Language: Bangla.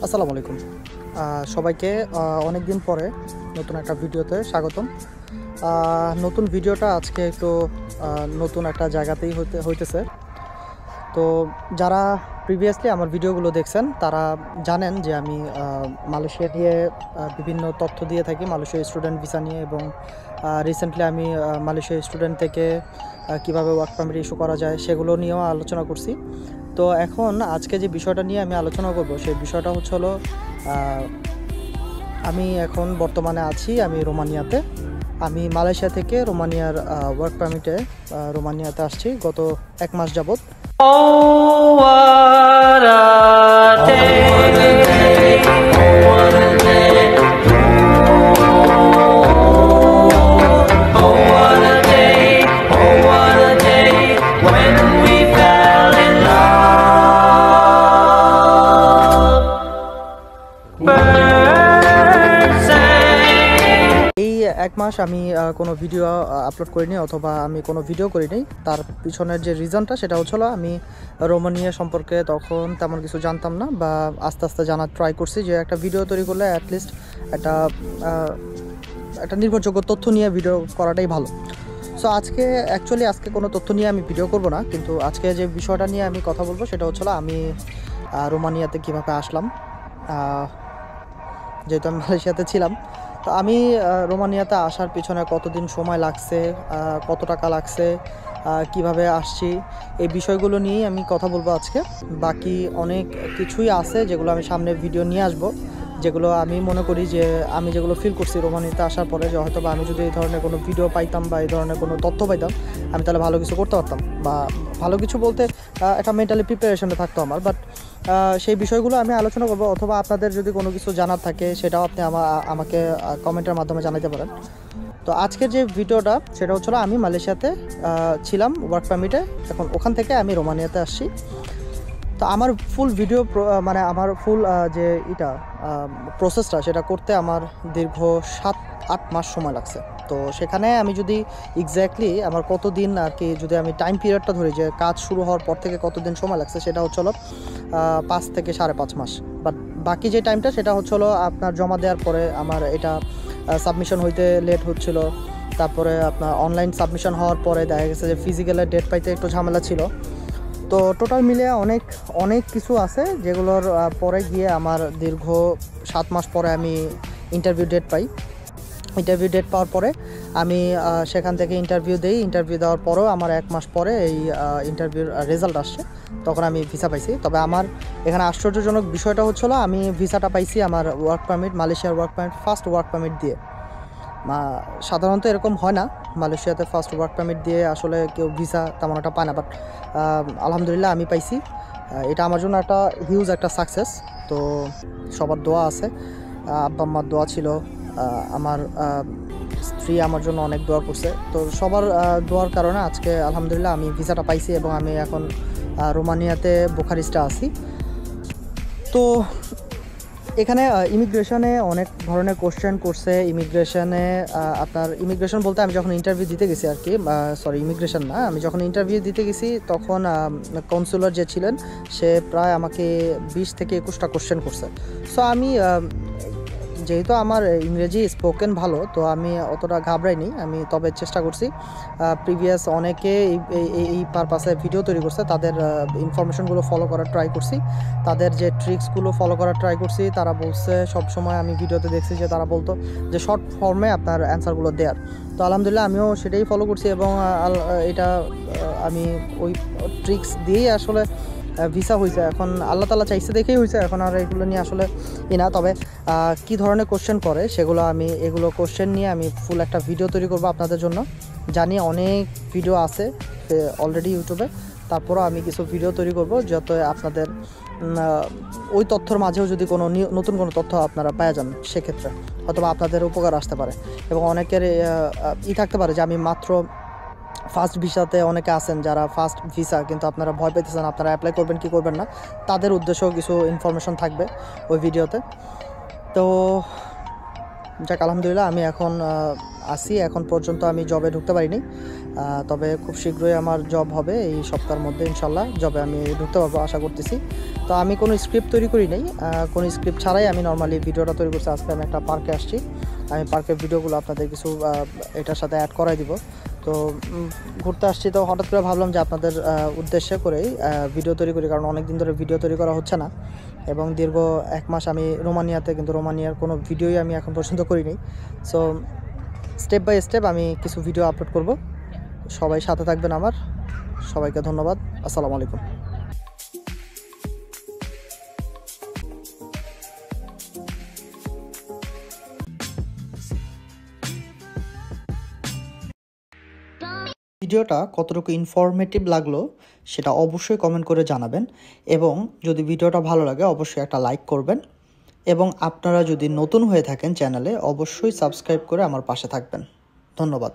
আসসালামু আলাইকুম সবাইকে অনেক দিন পরে নতুন একটা ভিডিওতে স্বাগতম। নতুন ভিডিওটা আজকে একটু নতুন একটা জায়গাতেই হইতেছে। তো যারা প্রিভিয়াসলি আমার ভিডিওগুলো দেখছেন তারা জানেন যে আমি মালয়েশিয়া নিয়ে বিভিন্ন তথ্য দিয়ে থাকি, মালয়েশিয়া স্টুডেন্ট ভিসা নিয়ে, এবং রিসেন্টলি আমি মালয়েশিয়া স্টুডেন্ট থেকে কিভাবে ওয়ার্ক পারমিট ইস্যু করা যায় সেগুলো নিয়েও আলোচনা করছি। তো এখন আজকে যে বিষয়টা নিয়ে আমি আলোচনা করব সেই বিষয়টা হলো আমি এখন বর্তমানে আছি আমি রোমানিয়াতে। আমি মালয়েশিয়া থেকে রোমানিয়ার ওয়ার্ক পারমিটে রোমানিয়াতে আসছি গত 1 মাস যাবত। এই 1 মাস আমি কোনো ভিডিও আপলোড করিনি অথবা আমি কোনো ভিডিও করিনি। তার পিছনের যে রিজনটা সেটা হলো আমি রোমানিয়া সম্পর্কে তখন তেমন কিছু জানতাম না, বা আস্তে আস্তে জানার ট্রাই করছি যে একটা ভিডিও তৈরি করলে অ্যাটলিস্ট একটা নির্ভরযোগ্য তথ্য নিয়ে ভিডিও করাটাই ভালো। সো আজকে কোনো তথ্য নিয়ে আমি ভিডিও করব না, কিন্তু আজকে যে বিষয়টা নিয়ে আমি কথা বলবো সেটা হলো আমি রোমানিয়াতে কীভাবে আসলাম। যেহেতু আমি মালয়েশিয়াতে ছিলাম, তো আমি রোমানিয়াতে আসার পিছনে কতদিন সময় লাগছে, কত টাকা লাগছে, কিভাবে আসছি, এই বিষয়গুলো নিয়েই আমি কথা বলবো আজকে। বাকি অনেক কিছুই আছে যেগুলো আমি সামনে ভিডিও নিয়ে আসবো, যেগুলো আমি মনে করি যে আমি যেগুলো ফিল করছি রোমানিয়াতে আসার পরে, যে হয়তো বা আমি যদি এই ধরনের কোনো ভিডিও পাইতাম বা এই ধরনের কোনো তথ্য পাইতাম আমি তাহলে ভালো কিছু করতে পারতাম, বা ভালো কিছু বলতে একটা মেন্টালি প্রিপারেশনে থাকতো আমার। বাট সেই বিষয়গুলো আমি আলোচনা করবো, অথবা আপনাদের যদি কোনো কিছু জানার থাকে সেটাও আপনি আমাকে কমেন্টের মাধ্যমে জানাতে পারেন। তো আজকের যে ভিডিওটা সেটা হচ্ছিল আমি মালয়েশিয়াতে ছিলাম ওয়ার্ক পারমিটে, এখন ওখান থেকে আমি রোমানিয়াতে আসছি। তো আমার ফুল ভিডিও মানে আমার ফুল যে প্রসেসটা সেটা করতে আমার দীর্ঘ 7-8 মাস সময় লাগছে। তো সেখানে আমি যদি এক্স্যাক্টলি আমার কতদিন আর কি, যদি আমি টাইম পিরিয়ডটা ধরি যে কাজ শুরু হওয়ার পর থেকে কতদিন সময় লাগছে, সেটা হচ্ছিল 5 থেকে 5.5 মাস। বাট বাকি যে টাইমটা সেটা হচ্ছিল আপনার জমা দেওয়ার পরে আমার এটা সাবমিশন হইতে লেট হচ্ছিল, তারপরে আপনার অনলাইন সাবমিশন হওয়ার পরে দেখা গেছে যে ফিজিক্যালের ডেট পাইতে একটু ঝামেলা ছিল। তো টোটাল মিলিয়ে অনেক কিছু আছে, যেগুলোর পরে গিয়ে আমার দীর্ঘ 7 মাস পরে আমি ইন্টারভিউ ডেট পাই। ইন্টারভিউ ডেট পাওয়ার পরে আমি সেখান থেকে ইন্টারভিউ দিই। ইন্টারভিউ দেওয়ার পরেও আমার 1 মাস পরে এই ইন্টারভিউর রেজাল্ট আসছে, তখন আমি ভিসা পাইছি। তবে আমার এখানে আশ্চর্যজনক বিষয়টা হচ্ছিলো আমি ভিসাটা পাইছি আমার ওয়ার্ক পারমিট, মালয়েশিয়ার work permit, first work permit দিয়ে। সাধারণত এরকম হয় না, মালয়েশিয়াতে ফার্স্ট ওয়ার্ক পারমিট দিয়ে আসলে কেউ ভিসা তেমন একটা পায় না। বাট আলহামদুলিল্লাহ আমি পাইছি। এটা আমার জন্য একটা হিউজ একটা সাকসেস। তো সবার দোয়া আছে, আব্বা আম্মার দোয়া ছিল, আমার স্ত্রী আমার জন্য অনেক দোয়া করছে। তো সবার দোয়ার কারণে আজকে আলহামদুলিল্লাহ আমি ভিসাটা পাইছি, এবং আমি এখন রোমানিয়াতে বুখারেস্টে আছি। তো এখানে ইমিগ্রেশনে অনেক ধরনের কোশ্চেন করছে। ইমিগ্রেশন বলতে আমি যখন ইন্টারভিউ দিতে গেছি আর কি, ইমিগ্রেশন না, আমি যখন ইন্টারভিউ দিতে গেছি তখন কনসুলার যে ছিলেন সে প্রায় আমাকে 20 থেকে 21টা কোশ্চেন করছে। সো আমি যেহেতু আমার ইংরেজি স্পোকেন ভালো, তো আমি অতটা ঘাবড়াইনি। আমি তবে চেষ্টা করছি, প্রিভিয়াস অনেকে এই পারপাসে ভিডিও তৈরি করছে, তাদের ইনফরমেশনগুলো ফলো করার ট্রাই করছি, তাদের যে ট্রিক্সগুলো ফলো করার ট্রাই করছি। তারা বলছে সবসময়, আমি ভিডিওতে দেখছি যে তারা বলতো যে শর্ট ফর্মে আপনার অ্যান্সারগুলো দেওয়ার। তো আলহামদুলিল্লাহ আমিও সেটাই ফলো করছি, এবং এটা আমি ওই ট্রিক্স দিয়েই আসলে ভিসা হয়েছে। এখন আল্লাহ তাআলা চাইছে দেখেই হয়েছে, এখন আর এগুলো নিয়ে আসলে না। তবে কী ধরনের কোশ্চেন করে সেগুলো এগুলো কোশ্চেন নিয়ে আমি ফুল একটা ভিডিও তৈরি করব আপনাদের জন্য। জানি অনেক ভিডিও আছে অলরেডি ইউটিউবে, তারপরও আমি কিছু ভিডিও তৈরি করব যাতে আপনাদের ওই তথ্যর মাঝেও যদি কোনো নতুন কোনো তথ্য আপনারা পেয়ে যান, সেক্ষেত্রে হয়তো আপনাদের উপকার আসতে পারে। এবং অনেকের থাকতে পারে যে আমি মাত্র ফার্স্ট ভিসাতে অনেকে আছেন যারা ফার্স্ট ভিসা, কিন্তু আপনারা ভয় পেতেছেন আপনারা অ্যাপ্লাই করবেন কি করবেন না, তাদের উদ্দেশ্যেও কিছু ইনফরমেশন থাকবে ওই ভিডিওতে। তো যাক আলহামদুলিল্লাহ আমি এখন আসি, এখন পর্যন্ত আমি জবে ঢুকতে পারিনি। তবে খুব শীঘ্রই আমার জব হবে, এই সপ্তাহের মধ্যে ইনশাল্লাহ জবে আমি ঢুকতে পারবো আশা করতেছি। তো আমি কোনো স্ক্রিপ্ট তৈরি করি নাই, কোনো স্ক্রিপ্ট ছাড়াই আমি নর্মালি ভিডিওটা তৈরি করছি। আজকে আমি একটা পার্কে আসছি, আমি পার্কের ভিডিওগুলো আপনাদের কিছু এটার সাথে অ্যাড করাই দিব। তো ঘুরতে আসছি, তো হঠাৎ করে ভাবলাম যে আপনাদের উদ্দেশ্যে করেই ভিডিও তৈরি করি, কারণ অনেক দিন ধরে ভিডিও তৈরি করা হচ্ছে না এবং দীর্ঘ 1 মাস আমি রোমানিয়াতে, কিন্তু রোমানিয়ার কোনো ভিডিওই আমি এখন পর্যন্ত করিনি। সো স্টেপ বাই স্টেপ আমি কিছু ভিডিও আপলোড করব। সবাই সাথে থাকবেন আমার। সবাইকে ধন্যবাদ। আসসালামু আলাইকুম। ভিডিওটা কতটুকু ইনফরমেটিভ লাগলো সেটা অবশ্যই কমেন্ট করে জানাবেন, এবং যদি ভিডিওটা ভালো লাগে অবশ্যই একটা লাইক করবেন, এবং আপনারা যদি নতুন হয়ে থাকেন চ্যানেলে অবশ্যই সাবস্ক্রাইব করে আমার পাশে থাকবেন। ধন্যবাদ।